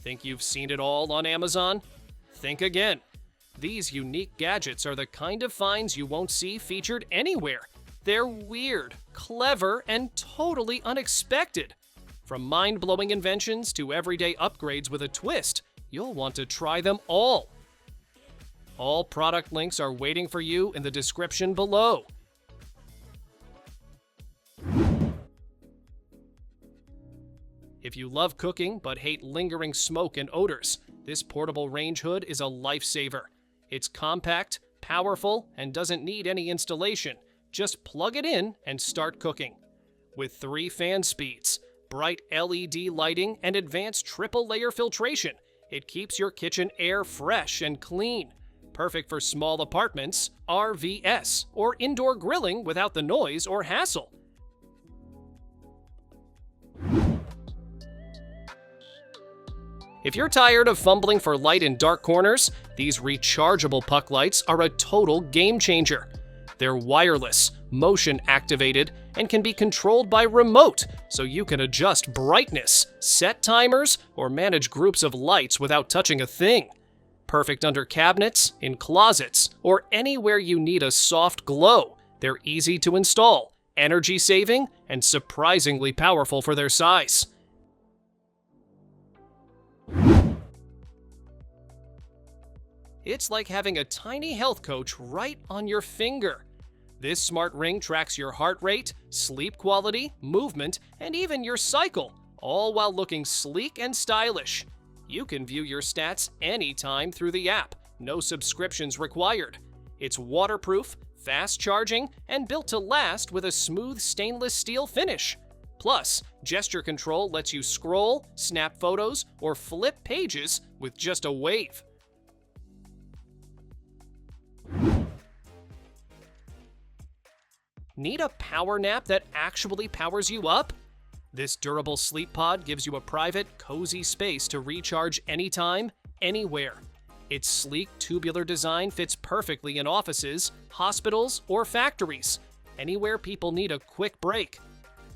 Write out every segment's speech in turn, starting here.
Think you've seen it all on Amazon? Think again. These unique gadgets are the kind of finds you won't see featured anywhere. They're weird, clever, and totally unexpected. From mind-blowing inventions to everyday upgrades with a twist, you'll want to try them all. All product links are waiting for you in the description below. If you love cooking but hate lingering smoke and odors, this portable range hood is a lifesaver. It's compact, powerful, and doesn't need any installation. Just plug it in and start cooking. With 3 fan speeds, bright LED lighting, and advanced triple-layer filtration, it keeps your kitchen air fresh and clean. Perfect for small apartments, RVs, or indoor grilling without the noise or hassle. If you're tired of fumbling for light in dark corners, these rechargeable puck lights are a total game changer. They're wireless, motion activated, and can be controlled by remote, so you can adjust brightness, set timers, or manage groups of lights without touching a thing. Perfect under cabinets, in closets, or anywhere you need a soft glow. They're easy to install, energy-saving, and surprisingly powerful for their size. It's like having a tiny health coach right on your finger. This smart ring tracks your heart rate, sleep quality, movement, and even your cycle, all while looking sleek and stylish. You can view your stats anytime through the app, no subscriptions required. It's waterproof, fast charging, and built to last with a smooth stainless steel finish. Plus, gesture control lets you scroll, snap photos, or flip pages with just a wave. Need a power nap that actually powers you up? This durable sleep pod gives you a private, cozy space to recharge anytime, anywhere. Its sleek, tubular design fits perfectly in offices, hospitals, or factories, anywhere people need a quick break.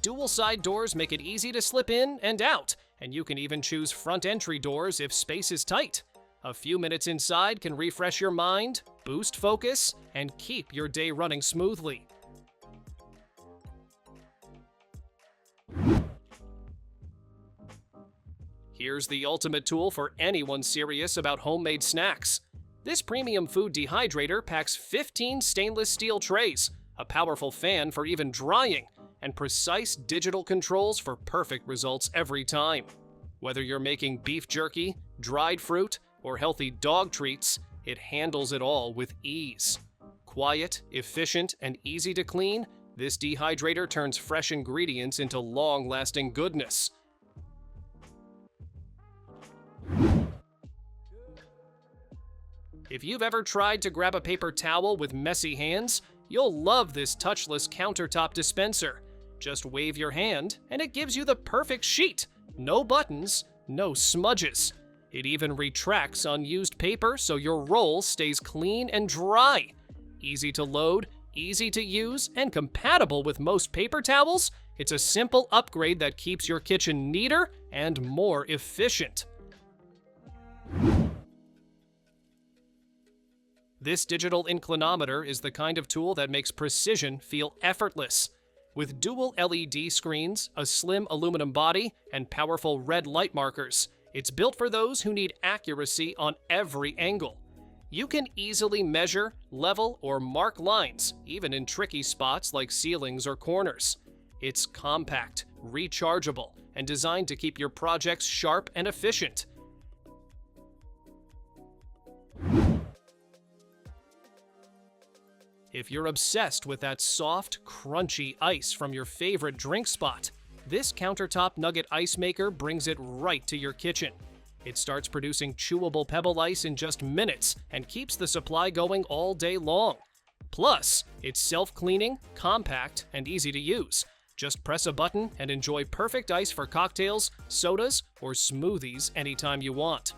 Dual side doors make it easy to slip in and out, and you can even choose front entry doors if space is tight. A few minutes inside can refresh your mind, boost focus, and keep your day running smoothly. Here's the ultimate tool for anyone serious about homemade snacks. This premium food dehydrator packs 15 stainless steel trays, a powerful fan for even drying, and precise digital controls for perfect results every time. Whether you're making beef jerky, dried fruit, or healthy dog treats, it handles it all with ease. Quiet, efficient, and easy to clean, this dehydrator turns fresh ingredients into long-lasting goodness. If you've ever tried to grab a paper towel with messy hands, you'll love this touchless countertop dispenser. Just wave your hand, and it gives you the perfect sheet. No buttons, no smudges. It even retracts unused paper so your roll stays clean and dry. Easy to load, easy to use, and compatible with most paper towels, it's a simple upgrade that keeps your kitchen neater and more efficient. This digital inclinometer is the kind of tool that makes precision feel effortless. With dual LED screens, a slim aluminum body, and powerful red light markers, it's built for those who need accuracy on every angle. You can easily measure, level, or mark lines, even in tricky spots like ceilings or corners. It's compact, rechargeable, and designed to keep your projects sharp and efficient. If you're obsessed with that soft, crunchy ice from your favorite drink spot, this countertop Nugget Ice maker brings it right to your kitchen. It starts producing chewable pebble ice in just minutes and keeps the supply going all day long. Plus, it's self-cleaning, compact, and easy to use. Just press a button and enjoy perfect ice for cocktails, sodas, or smoothies anytime you want.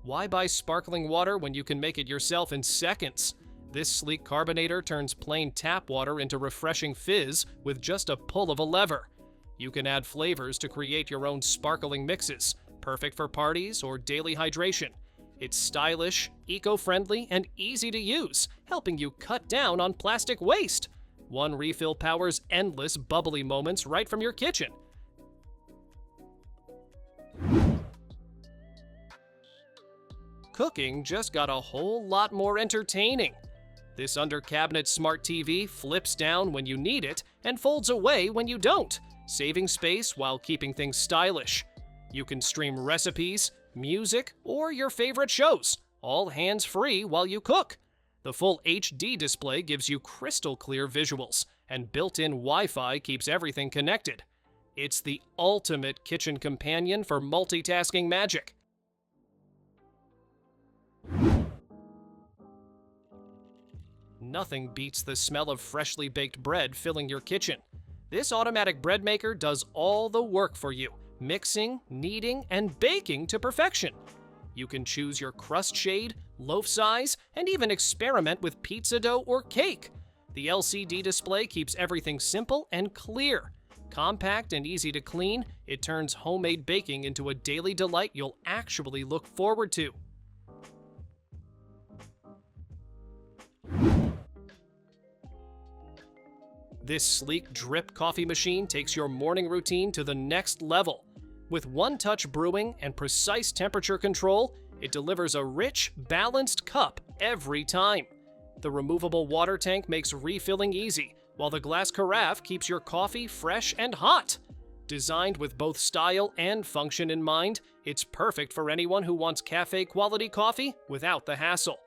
Why buy sparkling water when you can make it yourself in seconds? This sleek carbonator turns plain tap water into refreshing fizz with just a pull of a lever. You can add flavors to create your own sparkling mixes, perfect for parties or daily hydration. It's stylish, eco-friendly, and easy to use, helping you cut down on plastic waste. One refill powers endless bubbly moments right from your kitchen. Cooking just got a whole lot more entertaining. This under-cabinet smart TV flips down when you need it and folds away when you don't, saving space while keeping things stylish. You can stream recipes, music, or your favorite shows, all hands-free while you cook. The full HD display gives you crystal clear visuals, and built-in Wi-Fi keeps everything connected. It's the ultimate kitchen companion for multitasking magic. Nothing beats the smell of freshly baked bread filling your kitchen. This automatic bread maker does all the work for you, mixing, kneading, and baking to perfection. You can choose your crust shade, loaf size, and even experiment with pizza dough or cake. The LCD display keeps everything simple and clear. Compact and easy to clean, it turns homemade baking into a daily delight you'll actually look forward to. This sleek drip coffee machine takes your morning routine to the next level. With one-touch brewing and precise temperature control, it delivers a rich, balanced cup every time. The removable water tank makes refilling easy, while the glass carafe keeps your coffee fresh and hot. Designed with both style and function in mind, it's perfect for anyone who wants cafe-quality coffee without the hassle.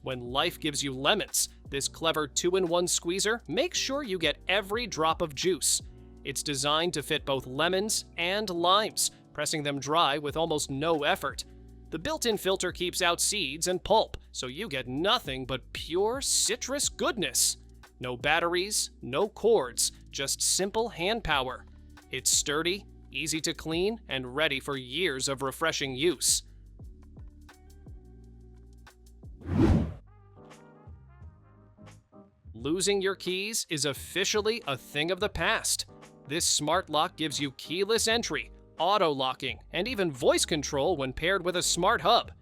When life gives you lemons, this clever 2-in-1 squeezer makes sure you get every drop of juice. It's designed to fit both lemons and limes, pressing them dry with almost no effort. The built-in filter keeps out seeds and pulp, so you get nothing but pure citrus goodness. No batteries, no cords, just simple hand power. It's sturdy, easy to clean, and ready for years of refreshing use. Losing your keys is officially a thing of the past. This smart lock gives you keyless entry, auto-locking, and even voice control when paired with a smart hub.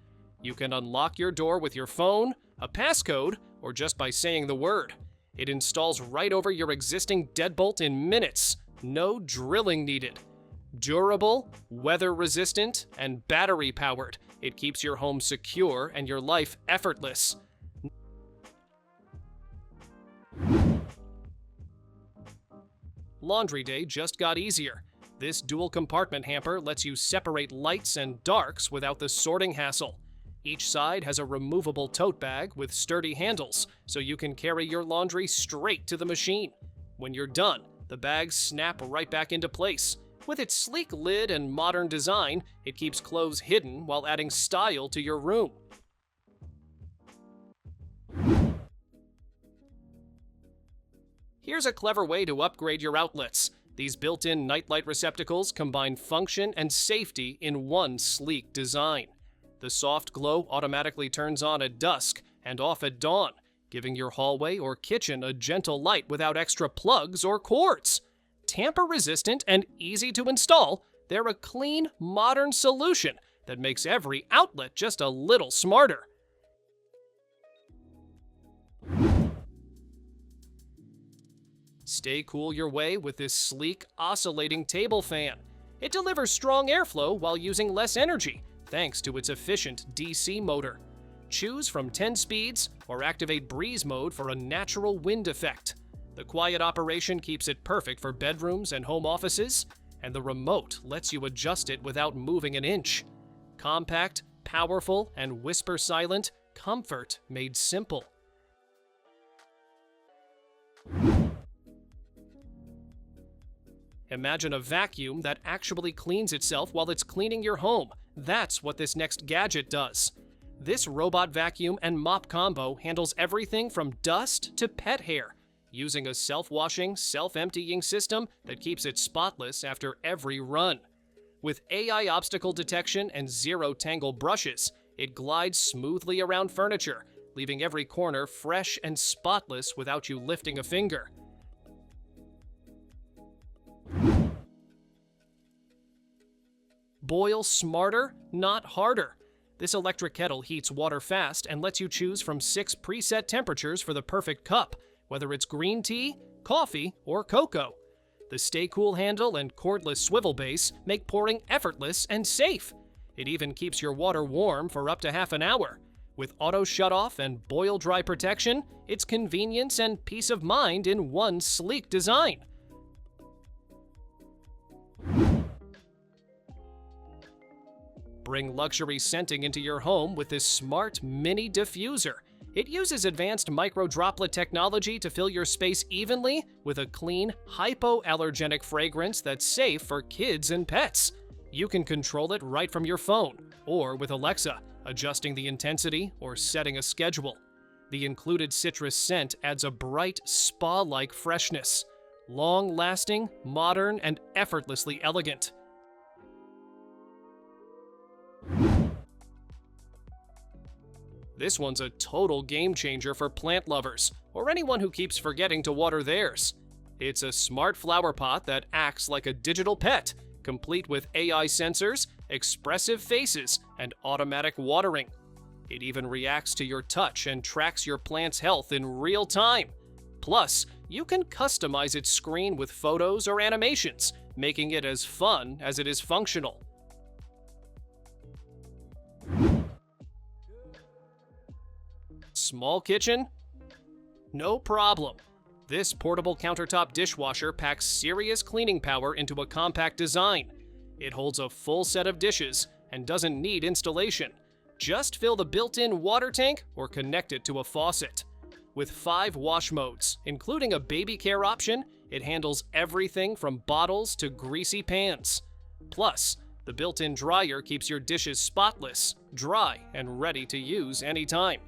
You can unlock your door with your phone, a passcode, or just by saying the word. It installs right over your existing deadbolt in minutes. No drilling needed. Durable, weather-resistant, and battery-powered, it keeps your home secure and your life effortless. Laundry day just got easier. This dual compartment hamper lets you separate lights and darks without the sorting hassle. Each side has a removable tote bag with sturdy handles, so you can carry your laundry straight to the machine. When you're done, the bags snap right back into place. With its sleek lid and modern design, it keeps clothes hidden while adding style to your room. Here's a clever way to upgrade your outlets. These built-in nightlight receptacles combine function and safety in one sleek design. The soft glow automatically turns on at dusk and off at dawn, giving your hallway or kitchen a gentle light without extra plugs or cords. Tamper-resistant and easy to install, they're a clean, modern solution that makes every outlet just a little smarter. Stay cool your way with this sleek, oscillating table fan. It delivers strong airflow while using less energy, thanks to its efficient DC motor. Choose from 10 speeds or activate breeze mode for a natural wind effect. The quiet operation keeps it perfect for bedrooms and home offices, and the remote lets you adjust it without moving an inch. Compact, powerful, and whisper silent, comfort made simple. Imagine a vacuum that actually cleans itself while it's cleaning your home. That's what this next gadget does. This robot vacuum and mop combo handles everything from dust to pet hair, using a self-washing, self-emptying system that keeps it spotless after every run. With AI obstacle detection and zero tangle brushes, it glides smoothly around furniture, leaving every corner fresh and spotless without you lifting a finger. Boil smarter, not harder. This electric kettle heats water fast and lets you choose from 6 preset temperatures for the perfect cup, whether it's green tea, coffee, or cocoa. The Stay Cool handle and cordless swivel base make pouring effortless and safe. It even keeps your water warm for up to half an hour. With auto shutoff and boil dry protection, it's convenience and peace of mind in one sleek design. Bring luxury scenting into your home with this smart mini diffuser. It uses advanced micro-droplet technology to fill your space evenly with a clean, hypoallergenic fragrance that's safe for kids and pets. You can control it right from your phone or with Alexa, adjusting the intensity or setting a schedule. The included citrus scent adds a bright, spa-like freshness. Long-lasting, modern, and effortlessly elegant. This one's a total game changer for plant lovers, or anyone who keeps forgetting to water theirs. It's a smart flower pot that acts like a digital pet, complete with AI sensors, expressive faces, and automatic watering. It even reacts to your touch and tracks your plant's health in real time. Plus, you can customize its screen with photos or animations, making it as fun as it is functional. Small kitchen? No problem. This portable countertop dishwasher packs serious cleaning power into a compact design. It holds a full set of dishes and doesn't need installation. Just fill the built-in water tank or connect it to a faucet. With 5 wash modes, including a baby care option, it handles everything from bottles to greasy pans. Plus, the built-in dryer keeps your dishes spotless, dry, and ready to use anytime.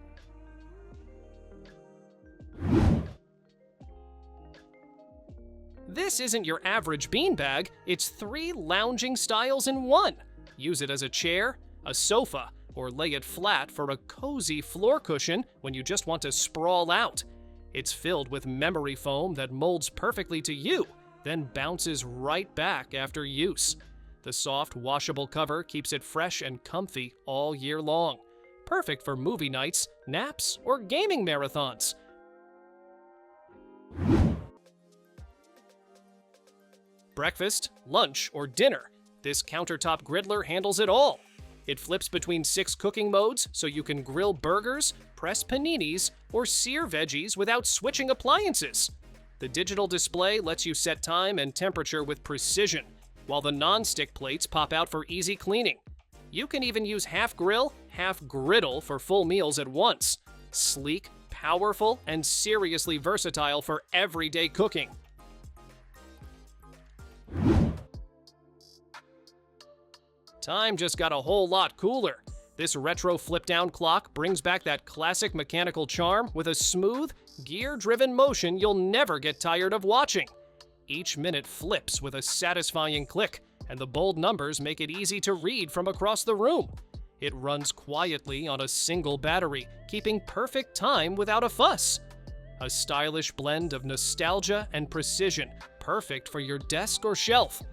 This isn't your average beanbag, it's 3 lounging styles in one. Use it as a chair, a sofa, or lay it flat for a cozy floor cushion when you just want to sprawl out. It's filled with memory foam that molds perfectly to you, then bounces right back after use. The soft, washable cover keeps it fresh and comfy all year long. Perfect for movie nights, naps, or gaming marathons. Breakfast, lunch, or dinner, this countertop griddler handles it all. It flips between 6 cooking modes so you can grill burgers, press paninis, or sear veggies without switching appliances. The digital display lets you set time and temperature with precision, while the non-stick plates pop out for easy cleaning. You can even use half grill, half griddle for full meals at once. Sleek, powerful, and seriously versatile for everyday cooking. Time just got a whole lot cooler. This retro flip-down clock brings back that classic mechanical charm with a smooth, gear-driven motion you'll never get tired of watching. Each minute flips with a satisfying click, and the bold numbers make it easy to read from across the room. It runs quietly on a single battery, keeping perfect time without a fuss. A stylish blend of nostalgia and precision, perfect for your desk or shelf.